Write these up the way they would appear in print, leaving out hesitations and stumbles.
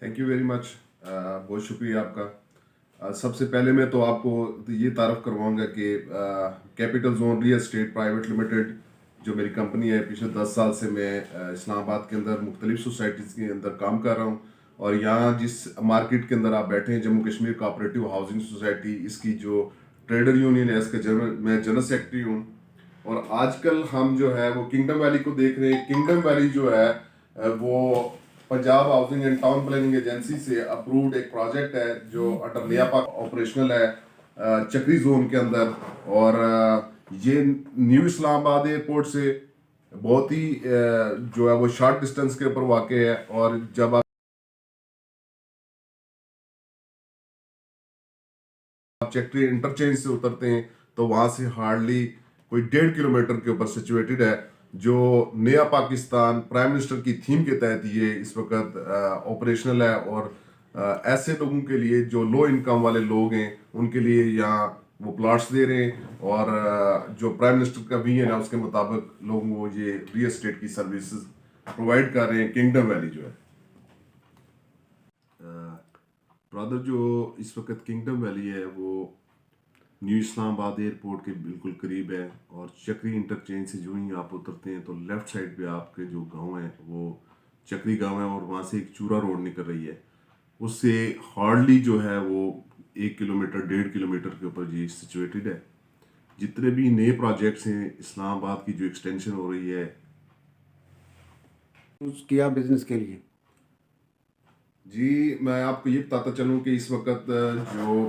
Thank you very much. बहुत शुक्रिया आपका। सबसे पहले मैं तो आपको ये तारफ़ करवाऊंगा कि capital zone real estate private limited जो मेरी कंपनी है, पिछले 10 साल से मैं इस्लामाबाद के अंदर मुख्तलिफ सोसाइटीज़ के अंदर काम कर रहा हूँ। और यहाँ जिस मार्केट के अंदर आप बैठे हैं, Jammu Kashmir cooperative housing society, इसकी जो ट्रेडर यूनियन है, इसका मैं जनरल सेक्रेटरी हूँ। और आजकल हम जो है वो किंगडम वैली को देख रहे हैं। किंगडम वैली जो है वो Punjab housing and town planning agency से अप्रूव्ड एक प्रोजेक्ट है जो अंडर नियापा ऑपरेशनल है चक्री जोन के अंदर। और ये न्यू इस्लामाबाद एयरपोर्ट से बहुत ही जो है वो शॉर्ट डिस्टेंस के ऊपर वाक़ है। और जब आप चक्री इंटरचेंज से उतरते हैं तो वहाँ से हार्डली कोई 1.5 किलोमीटर के ऊपर सिचुएटेड है, जो नया पाकिस्तान प्राइम मिनिस्टर की थीम के तहत ये इस वक्त ऑपरेशनल है। और ऐसे लोगों के लिए जो लो इनकम वाले लोग हैं उनके लिए यहाँ वो प्लॉट्स दे रहे हैं। और जो प्राइम मिनिस्टर का विजन है उसके मुताबिक लोगों को ये रियल एस्टेट की सर्विसेज प्रोवाइड कर रहे हैं किंगडम वैली जो है। ब्रदर, जो इस वक्त किंगडम वैली है वो न्यू इस्लामाबाद एयरपोर्ट के बिल्कुल करीब है। और चक्री इंटरचेंज से जो ही आप उतरते हैं तो लेफ़्ट साइड पे आपके जो गांव है वो चक्री गांव है, और वहाँ से एक चूरा रोड निकल रही है। उससे हार्डली जो है वो 1 किलोमीटर 1.5 किलोमीटर के ऊपर ये सिचुएटेड है। जितने भी नए प्रोजेक्ट्स हैं, इस्लामाबाद की जो एक्सटेंशन हो रही है। किया बिजनेस के लिए। जी, मैं आपको ये बताता चलूँ कि इस वक्त जो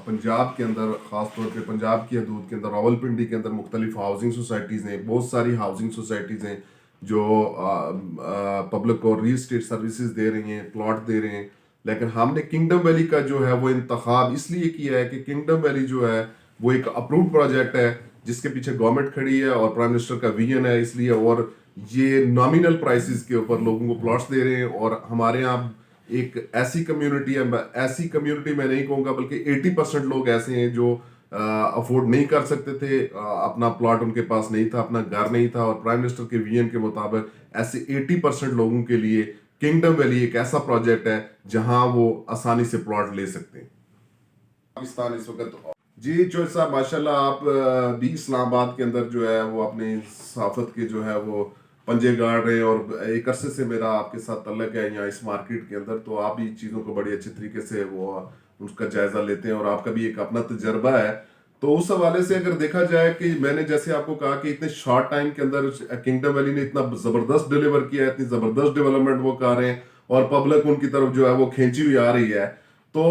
पंजाब के अंदर, ख़ास तौर पे पंजाब की हदूद के अंदर रावलपिंडी के अंदर मुख्तलिफ हाउसिंग सोसाइटीज़ हैं। बहुत सारी हाउसिंग सोसाइटीज़ हैं जो पब्लिक और रियल स्टेट सर्विसेज दे रही हैं, प्लॉट दे रहे हैं। लेकिन हमने किंगडम वैली का जो है वो इंतखाब इसलिए किया है कि किंगडम वैली जो है वो एक अप्रूव्ड प्रोजेक्ट है जिसके पीछे गवर्नमेंट खड़ी है और प्राइम मिनिस्टर का विजन है, इसलिए। और ये नॉमिनल प्राइसेस के ऊपर लोगों को प्लॉट्स दे रहे हैं। और हमारे यहाँ एक ऐसी कम्युनिटी है, ऐसी कम्युनिटी मैं नहीं कहूँगा बल्कि 80% लोग ऐसे हैं जो अफोर्ड नहीं कर सकते थे, अपना प्लॉट उनके पास नहीं था, अपना घर नहीं था। और प्राइम मिनिस्टर के विजन के मुताबिक ऐसे 80% लोगों के लिए किंगडम वैली एक ऐसा प्रोजेक्ट है जहां वो आसानी से प्लॉट ले सकते हैं। पाकिस्तान इस वक्त जी चौधरी साहब, माशाल्लाह आप भी इस्लामाबाद के अंदर जो है वो अपनी सहाफत के जो है वो पंजे गाड़ रहे हैं। और एक अरसे से मेरा आपके साथ तल्लक है यहाँ इस मार्केट के अंदर, तो आप भी चीज़ों को बड़ी अच्छे तरीके से वो उसका जायज़ा लेते हैं और आपका भी एक अपना तजर्बा है। तो उस हवाले से अगर देखा जाए कि मैंने जैसे आपको कहा कि इतने शॉर्ट टाइम के अंदर किंगडम वैली ने इतना ज़बरदस्त डिलीवर किया है, इतनी ज़बरदस्त डेवलपमेंट वो कर रहे हैं और पब्लिक उनकी तरफ जो है वो खींची हुई आ रही है। तो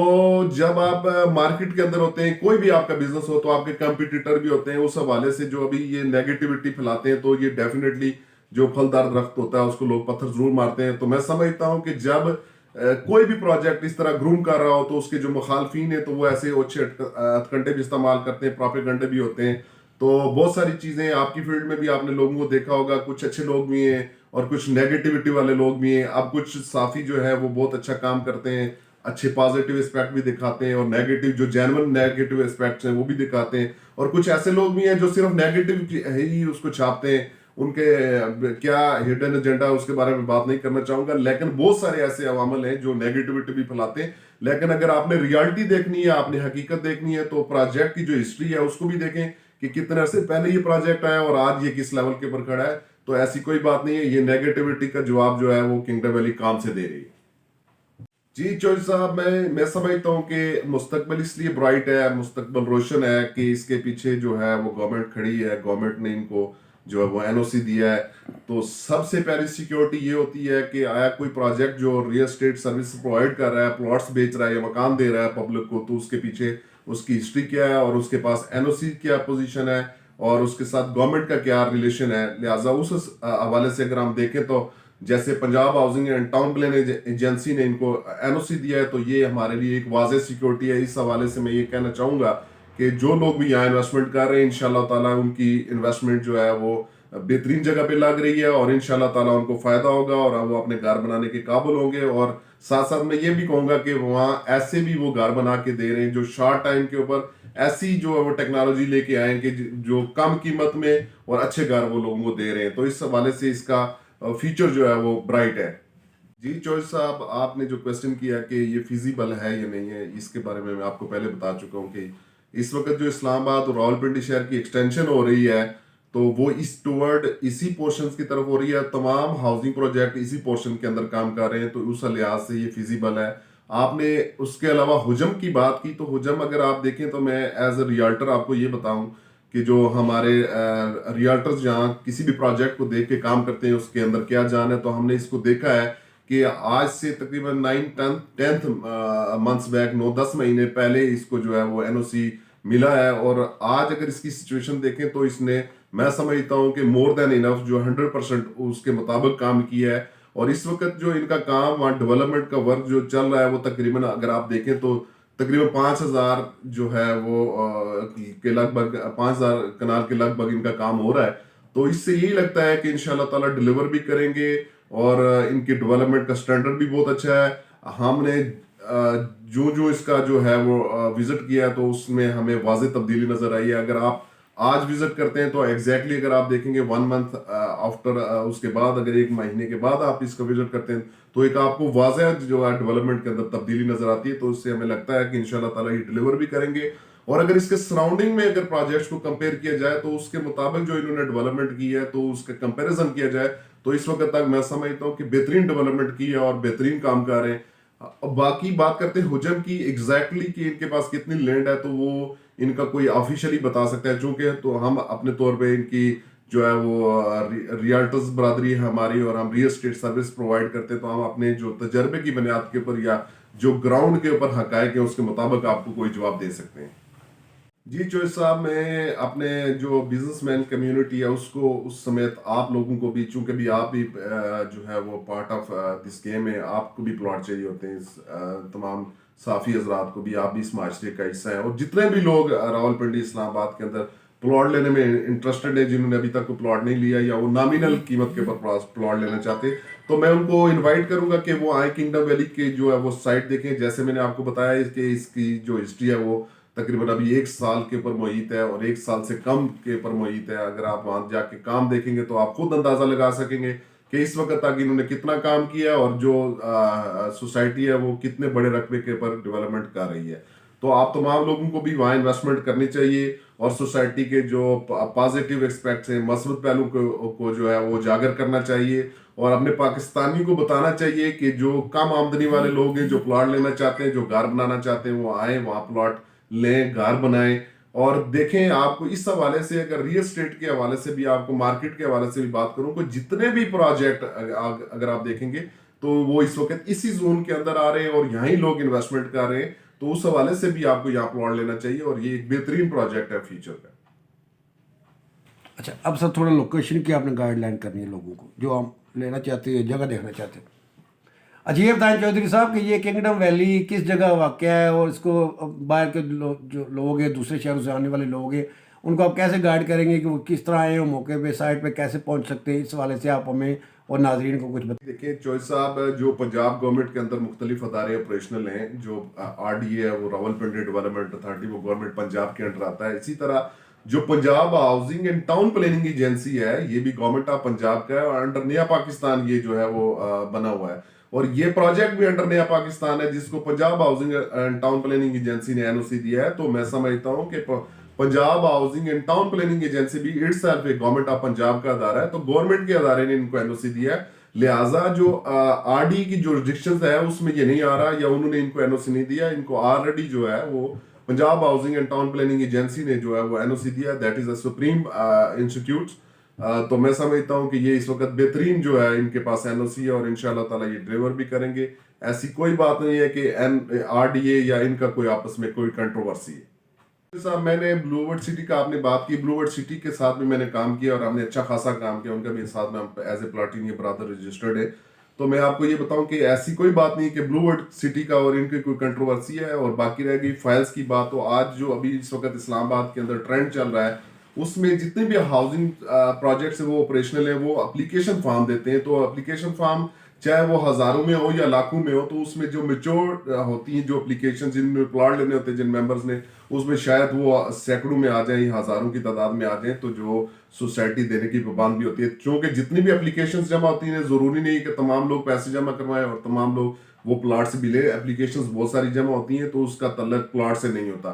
जब आप मार्केट के अंदर होते हैं, कोई भी आपका बिजनेस हो, तो आपके कंपटीटर भी होते हैं। उस हवाले से जो अभी ये नेगेटिविटी फैलाते हैं, तो ये डेफिनेटली जो फलदार दरख्त होता है उसको लोग पत्थर जरूर मारते हैं। तो मैं समझता हूं कि जब कोई भी प्रोजेक्ट इस तरह ग्रूम कर रहा हो तो उसके जो मुखालफिन है तो वो ऐसे अच्छे हथकंडे भी इस्तेमाल करते हैं, प्रोपेगेंडे भी होते हैं। तो बहुत सारी चीजें आपकी फील्ड में भी आपने लोगों को देखा होगा, कुछ अच्छे लोग भी हैं और कुछ नेगेटिविटी वाले लोग भी हैं। अब कुछ साफी जो है वो बहुत अच्छा काम करते हैं, अच्छे पॉजिटिव एस्पेक्ट भी दिखाते हैं और नेगेटिव जो जेन्युइन नेगेटिव एस्पेक्ट्स हैं वो भी दिखाते हैं। और कुछ ऐसे लोग भी हैं जो सिर्फ नेगेटिव ही उसको छापते हैं। उनके क्या हिडन एजेंडा उसके बारे में बात नहीं करना चाहूंगा, लेकिन बहुत सारे ऐसे अवामल हैं जो नेगेटिविटी भी फैलाते हैं। लेकिन अगर आपने रियलिटी देखनी है, आपने हकीकत देखनी है, तो प्रोजेक्ट की जो हिस्ट्री है उसको भी देखें कि कितने अरसे पहले ये प्रोजेक्ट आया और आज ये किस लेवल के ऊपर खड़ा है। तो ऐसी कोई बात नहीं है, ये नेगेटिविटी का जवाब जो है वो किंगडम वैली काम से दे रही है। जी चौधरी साहब, मैं समझता हूँ कि मुस्तकबिल इसलिए ब्राइट है, मुस्तकबिल रोशन है कि इसके पीछे जो है वो गवर्नमेंट खड़ी है। गवर्नमेंट ने इनको जो है वो एनओसी दिया है। तो सबसे पहली सिक्योरिटी ये होती है कि आया कोई प्रोजेक्ट जो रियल एस्टेट सर्विस प्रोवाइड कर रहा है, प्लॉट्स बेच रहा है या मकान दे रहा है पब्लिक को, तो उसके पीछे उसकी हिस्ट्री क्या है और उसके पास एनओसी क्या पोजीशन है और उसके साथ गवर्नमेंट का क्या रिलेशन है। लिहाजा उस हवाले से अगर हम देखें तो जैसे Punjab housing and town planning agency ने इनको एनओसी दिया है, तो ये हमारे लिए एक वाज़ेह सिक्योरिटी है। इस हवाले से मैं ये कहना चाहूँगा कि जो लोग भी यहाँ इन्वेस्टमेंट कर रहे हैं, इंशाल्लाह ताला उनकी इन्वेस्टमेंट जो है वो बेहतरीन जगह पे लग रही है और इंशाल्लाह ताला उनको फ़ायदा होगा और वो अपने घर बनाने के काबिल होंगे। और साथ साथ मैं ये भी कहूँगा कि वहाँ ऐसे भी वो घर बना के दे रहे हैं जो शॉर्ट टाइम के ऊपर ऐसी जो है वो टेक्नोलॉजी लेके आएंगे जो कम कीमत में और अच्छे घर वो लोगों को दे रहे हैं। तो इस हवाले से इसका फ्यूचर जो है वो ब्राइट है। جی چوہر صاحب، آپ نے جو کوشچن کیا کہ یہ فیزیبل ہے یا نہیں ہے، اس کے بارے میں آپ کو پہلے بتا چکا ہوں کہ اس وقت جو اسلام آباد اور راولپنڈی شہر کی ایکسٹینشن ہو رہی ہے تو وہ اس ٹورڈ اسی پورشنز کی طرف ہو رہی ہے. تمام ہاؤسنگ پروجیکٹ اسی پورشن کے اندر کام کر رہے ہیں، تو اس لحاظ سے یہ فیزیبل ہے. آپ نے اس کے علاوہ حجم کی بات کی، تو حجم اگر آپ دیکھیں تو میں ایز اے ریالٹر آپ کو یہ بتاؤں کہ جو ہمارے ریالٹرز جہاں کسی بھی پروجیکٹ کو دیکھ کے کام کرتے ہیں اس کے اندر کیا جان ہے، تو ہم نے اس کو دیکھا ہے کہ آج سے تقریباً 9-10 منتھس بیک 9-10 مہینے پہلے اس کو جو ہے وہ این او سی ملا ہے. اور آج اگر اس کی سچویشن دیکھیں تو اس نے، میں سمجھتا ہوں کہ مور دین انف جو 100% اس کے مطابق کام کیا ہے. اور اس وقت جو ان کا کام وہاں ڈیولپمنٹ کا ورک جو چل رہا ہے وہ تقریباً اگر آپ دیکھیں تو تقریباً 5,000 جو ہے وہ کے لگ بھگ 5,000 کنال کے لگ بھگ ان کا کام ہو رہا ہے. تو اس سے یہی لگتا ہے کہ انشاءاللہ تعالیٰ ڈیلیور بھی کریں گے اور ان کی ڈیولپمنٹ کا سٹینڈرڈ بھی بہت اچھا ہے. ہم نے جو اس کا جو ہے وہ وزٹ کیا تو اس میں ہمیں واضح تبدیلی نظر آئی ہے. اگر آپ آج وزٹ کرتے ہیں تو ایگزیکٹلی اگر آپ دیکھیں گے 1 منتھ آفٹر، اس کے بعد اگر 1 مہینے کے بعد آپ اس کا وزٹ کرتے ہیں تو ایک آپ کو واضح جو ہے ڈیولپمنٹ کے اندر تبدیلی نظر آتی ہے. تو اس سے ہمیں لگتا ہے کہ انشاءاللہ تعالیٰ یہ ڈیلیور بھی کریں گے. اور اگر اس کے سراؤنڈنگ میں اگر پروجیکٹس کو کمپیئر کیا جائے تو اس کے مطابق جو انہوں نے ڈیولپمنٹ کی ہے تو اس کا کمپیریزن کیا جائے تو اس وقت تک میں سمجھتا ہوں کہ بہترین ڈیولپمنٹ کی ہے اور بہترین کام کر رہے ہیں. باقی بات کرتے ہیں حجم کی، ایگزیکٹلی کہ ان کے پاس کتنی لینڈ ہے تو وہ ان کا کوئی آفیشلی بتا سکتا ہے، چونکہ تو ہم اپنے طور پہ ان کی جو ہے وہ ریالٹرز برادری ہے ہماری اور ہم ریل اسٹیٹ سروس پرووائڈ کرتے ہیں، تو ہم اپنے جو تجربے کی بنیاد کے اوپر یا جو گراؤنڈ کے اوپر حقائق ہیں اس کے مطابق آپ کو کوئی جواب دے سکتے ہیں. جی چوہر صاحب، میں اپنے جو بزنس مین کمیونٹی ہے اس کو، اس سمیت آپ لوگوں کو بھی، چونکہ بھی آپ بھی جو ہے وہ پارٹ آف دس گیم ہے، آپ کو بھی پلاٹ چاہیے ہوتے ہیں، تمام صحافی حضرات کو بھی، آپ بھی اس معاشرے کا حصہ ہیں. اور جتنے بھی لوگ راولپنڈی اسلام آباد کے اندر پلاٹ لینے میں انٹرسٹڈ ہے، جنہوں نے ابھی تک کوئی پلاٹ نہیں لیا یا وہ نامینل قیمت کے اوپر پلاٹ لینا چاہتے، تو میں ان کو انوائٹ کروں گا کہ وہ آئیں کنگڈم ویلی کے جو ہے وہ سائٹ دیکھیں. جیسے میں نے آپ کو بتایا کہ اس کی جو ہسٹری ہے وہ تقریباً ابھی 1 سال کے اوپر محیط ہے اور 1 سال سے کم کے اوپر محیط ہے. اگر آپ وہاں جا کے کام دیکھیں گے تو آپ خود اندازہ لگا سکیں گے کہ اس وقت تک انہوں نے کتنا کام کیا اور جو سوسائٹی ہے وہ کتنے بڑے رقبے کے اوپر ڈیولپمنٹ کر رہی ہے. تو آپ تمام لوگوں کو بھی وہاں انویسٹمنٹ کرنی چاہیے اور سوسائٹی کے جو پازیٹیو ایکسپیکٹس ہیں، مثبت پہلو کو جو ہے وہ اجاگر کرنا چاہیے اور اپنے پاکستانی کو بتانا چاہیے کہ جو کم آمدنی والے لوگ ہیں، جو پلاٹ لینا چاہتے ہیں، جو گھر بنانا چاہتے ہیں، وہ آئیں وہاں پلاٹ لیں، گھر بنائیں. اور دیکھیں، آپ کو اس حوالے سے اگر ریل اسٹیٹ کے حوالے سے بھی، آپ کو مارکیٹ کے حوالے سے بھی بات کروں، کہ جتنے بھی پروجیکٹ اگر آپ دیکھیں گے تو وہ اس وقت اسی زون کے اندر آ رہے ہیں اور یہاں ہی لوگ انویسٹمنٹ کر رہے ہیں. تو اس حوالے سے بھی آپ کو یہاں پلاٹ لینا چاہیے اور یہ ایک بہترین پروجیکٹ ہے فیوچر کا. اچھا، اب سر تھوڑا لوکیشن کی آپ نے گائیڈ لائن کرنی ہے لوگوں کو جو ہم لینا چاہتے ہیں، جگہ دیکھنا چاہتے ہیں. اچھا یہ بتائیں چودھری صاحب کہ یہ کنگڈم ویلی کس جگہ واقع ہے اور اس کو باہر کے جو لوگ ہیں، دوسرے شہروں سے آنے والے لوگ ہیں، ان کو آپ کیسے گائیڈ کریں گے کہ وہ کس طرح آئے ہو موقع پہ، سائٹ پہ کیسے پہنچ سکتے ہیں؟ اس حوالے سے آپ ہمیں اور ناظرین کو کچھ بتائیں. دیکھیں چوہر صاحب، جو پنجاب گورنمنٹ کے اندر مختلف ادارے آپریشنل ہیں، جو آر ڈی اے ہے وہ راولپنڈی ڈیولپمنٹ اتھارٹی، وہ گورنمنٹ پنجاب کے انڈر آتا ہے. اسی طرح جو Punjab housing and town planning agency ہے، یہ بھی گورنمنٹ آف پنجاب کا ہے اور انڈر نیا پاکستان یہ جو ہے وہ بنا ہوا ہے. اور یہ پروجیکٹ بھی انڈر نیا پاکستان ہے جس کو Punjab housing and town planning agency نے این او سی دیا ہے. تو میں سمجھتا ہوں کہ Punjab housing and town planning agency بھی اٹ سیلف ایک گورنمنٹ آف پنجاب کا ادارہ ہے. تو گورنمنٹ کے ادارے نے ان کو این او سی دیا ہے، لہٰذا جو آر ڈی کی جو ریسٹرکشنز ہے اس میں یہ نہیں آ رہا یا انہوں نے ان کو این او سی نہیں دیا. ان کو آلریڈی جو ہے وہ Punjab housing and town planning agency نے جو ہے وہ این او سی دیا، that is a supreme institute. تو میں سمجھتا ہوں کہ یہ اس وقت بہترین جو ہے ان کے پاس این او سی ہے اور انشاءاللہ تعالیٰ یہ ڈلیور بھی کریں گے. ایسی کوئی بات نہیں ہے کہ آر ڈی اے یا ان کا کوئی آپس میں کوئی کنٹروورسی ہے. صاحب، میں نے بلو ورڈ سٹی کا آپ نے بات کی، بلو ورڈ سٹی کے ساتھ بھی میں نے کام کیا اور ہم نے اچھا خاصا کام کیا، ان کا بھی ساتھ میں ایز اے پلاٹینیا برادر رجسٹرڈ ہے. تو میں آپ کو یہ بتاؤں کہ ایسی کوئی بات نہیں کہ بلو ورڈ سٹی کا اور ان کی کوئی کنٹروورسی ہے. اور باقی رہ گئی فائلز کی بات، تو آج جو ابھی اس وقت اسلام آباد کے اندر ٹرینڈ چل رہا ہے اس میں جتنے بھی ہاؤسنگ پروجیکٹس ہیں وہ آپریشنل ہیں، وہ اپلیکیشن فارم دیتے ہیں. تو اپلیکیشن فارم چاہے وہ ہزاروں میں ہو یا لاکھوں میں ہو، تو اس میں جو میچور ہوتی ہیں جو اپلیکیشن جن میں پلاٹ لینے ہوتے ہیں جن ممبرز نے، اس میں شاید وہ سینکڑوں میں آ جائیں، ہزاروں کی تعداد میں آ جائیں. تو جو सोसाइटी देने की पाबंद भी होती है, क्योंकि जितनी भी एप्लीकेशंस जमा होती हैं ज़रूरी नहीं कि तमाम लोग पैसे जमा करवाएं और तमाम लोग वो प्लाट से भी ले। एप्लीकेशंस बहुत सारी जमा होती हैं तो उसका तल्लक प्लाट से नहीं होता।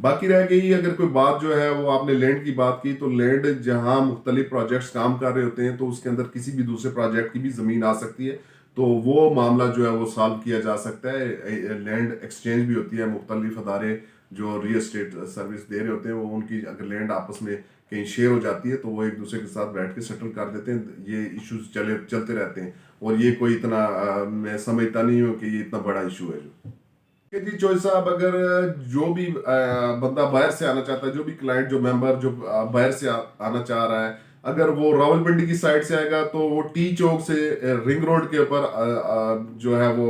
बाकी रह गई अगर कोई बात जो है वो आपने लैंड की बात की, तो लैंड जहां मुख्तलिफ प्रोजेक्ट्स काम कर रहे होते हैं तो उसके अंदर किसी भी दूसरे प्रोजेक्ट की भी ज़मीन आ सकती है, तो वो मामला जो है वो सॉल्व किया जा सकता है। लैंड एक्सचेंज भी होती है, मुख्तलिफ अदारे जो रियल एस्टेट सर्विस दे रहे होते हैं वो उनकी अगर लैंड आपस में कहीं शेयर हो जाती है तो वो एक दूसरे के साथ बैठ के सेटल कर देते हैं। ये इश्यूज चलते रहते हैं और ये कोई इतना मैं समझता नहीं हूँ कि ये इतना बड़ा इशू है जो जी चोई साहब। अगर जो भी बंदा बाहर से आना चाहता है, जो भी क्लाइंट जो मेंबर जो बाहर से आना चाह रहा है, अगर वो रावलपिंडी की साइड से आएगा तो वो टी चौक से रिंग रोड के ऊपर जो है वो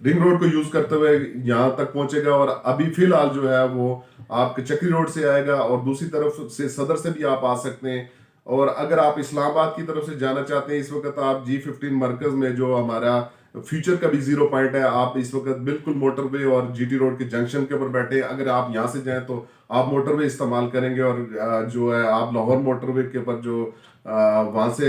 रिंग रोड को यूज करते हुए यहाँ तक पहुंचेगा। और अभी फिलहाल जो है वो आपके चक्री रोड से आएगा और दूसरी तरफ से सदर से भी आप आ सकते हैं। और अगर आप इस्लामाबाद की तरफ से जाना चाहते हैं, इस वक्त आप G15 मरकज में जो हमारा फ्यूचर का भी 0 पॉइंट है, आप इस वक्त बिल्कुल मोटरवे और GT रोड के जंक्शन के ऊपर बैठे हैं। अगर आप यहाँ से जाएं तो आप मोटरवे इस्तेमाल करेंगे और जो है आप लाहौर मोटरवे के ऊपर जो वहाँ से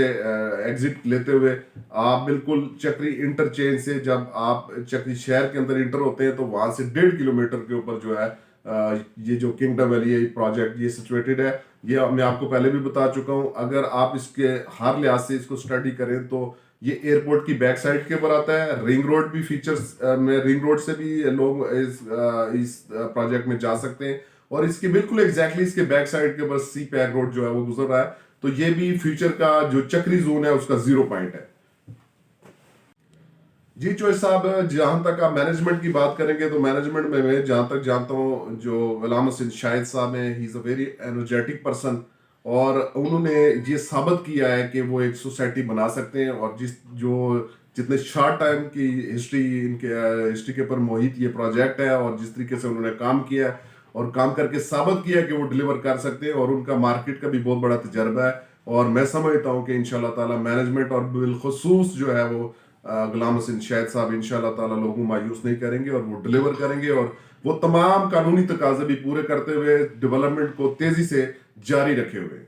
एग्जिट लेते हुए आप बिल्कुल चक्री इंटरचेंज से जब आप चक्री शहर के अंदर इंटर होते हैं तो वहाँ से 1.5 किलोमीटर के ऊपर जो है ये जो किंगडम वैली है प्रोजेक्ट ये सिचुएटेड है। ये मैं आपको पहले भी बता चुका हूँ। अगर आप इसके हर लिहाज से इसको स्टडी करें तो ये एयरपोर्ट की बैक साइड के ऊपर आता है। रिंग रोड भी फीचर्स में, रिंग रोड से भी लोग इस प्रोजेक्ट में जा सकते हैं और इसके बिल्कुल एग्जैक्टली इसके बैक साइड के ऊपर सी पैक रोड जो है वो गुजर रहा है। तो ये भी फ्यूचर का जो चक्री जोन है उसका 0 पॉइंट है। जी चोइस साहब, जहां तक आप मैनेजमेंट की बात करेंगे तो मैनेजमेंट में मैं जहां तक जानता हूं जो गुलाम हसन शाहिद साहब हैं, he is a very energetic person और उन्होंने ये साबित किया है कि वो एक सोसाइटी बना सकते हैं। और जितने शॉर्ट टाइम की हिस्ट्री के ऊपर मोहित ये प्रोजेक्ट है और जिस तरीके से उन्होंने काम किया है और काम करके साबित किया कि वो डिलीवर कर सकते हैं और उनका मार्केट का भी बहुत बड़ा तजर्बा है। और मैं समझता हूँ कि इंशाल्लाह ताला मैनेजमेंट और बिलखुसूस जो है वो गुलाम हसन शाहिद साहब इंशाल्लाह ताला लोगों को मायूस नहीं करेंगे और वो डिलीवर करेंगे और वो तमाम कानूनी तकाजे भी पूरे करते हुए डेवलपमेंट को तेजी से जारी रखे हुए।